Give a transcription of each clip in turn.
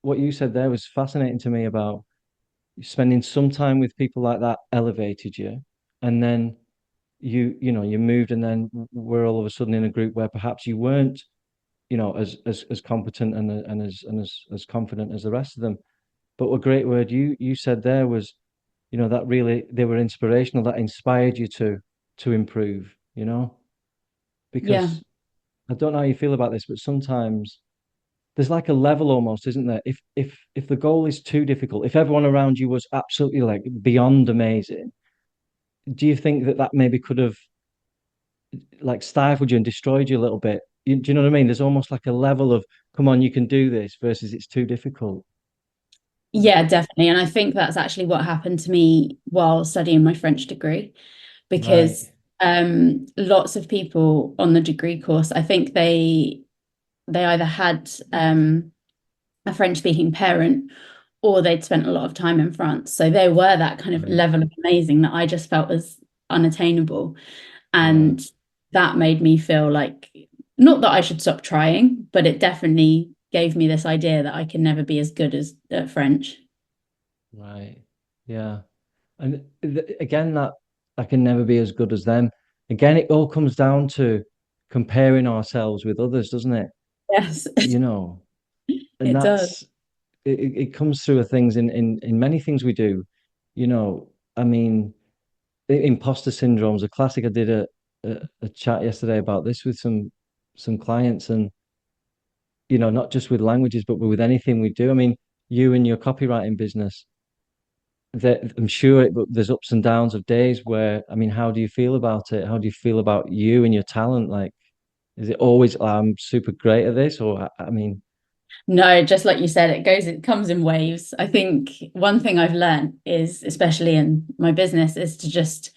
what you said there was fascinating to me about spending some time with people like that elevated you, and then you moved, and then we're all of a sudden in a group where perhaps you weren't, as competent and as confident as the rest of them. But a great word you said there was, that really they were inspirational, that inspired you to improve, Yeah. because I don't know how you feel about this, but sometimes there's like a level almost, isn't there? If the goal is too difficult, if everyone around you was absolutely like beyond amazing, do you think that that maybe could have like stifled you and destroyed you a little bit? Do you know what I mean? There's almost like a level of, come on, you can do this versus it's too difficult. Yeah, definitely. And I think that's actually what happened to me while studying my French degree, Right. because lots of people on the degree course, I think they either had a French speaking parent or they'd spent a lot of time in France. So they were that kind of Right. level of amazing that I just felt was unattainable. Yeah. And that made me feel like, not that I should stop trying, but it definitely gave me this idea that I can never be as good as at French. Right. Yeah. And again, that I can never be as good as them. Again, it all comes down to comparing ourselves with others, doesn't it? Yes, You know, and it does. it comes through things in many things we do. I mean, imposter syndrome's a classic. I did a chat yesterday about this with some clients, and not just with languages, but with anything we do. I mean, you and your copywriting business, that I'm sure but there's ups and downs of days where, I mean, how do you feel about it? How do you feel about you and your talent? Like, is it always, I'm super great at this? Or, I mean, No, just like you said, it comes in waves. I think one thing I've learned is, especially in my business, is to just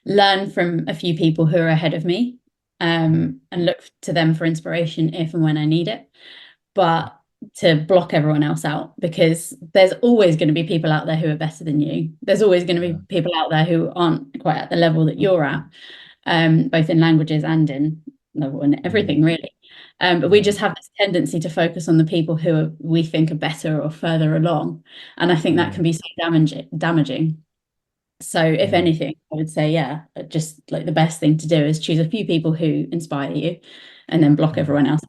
learn from a few people who are ahead of me, and look to them for inspiration if and when I need it. But to block everyone else out, because there's always going to be people out there who are better than you. There's always going to yeah, be people out there who aren't quite at the level that you're at, both in languages and in level and mm, everything really. But we yeah, just have this tendency to focus on the people who we think are better or further along, and I think that yeah, can be so damaging. So, if yeah. anything, I would say, yeah, just like the best thing to do is choose a few people who inspire you, and then block Mm. everyone else.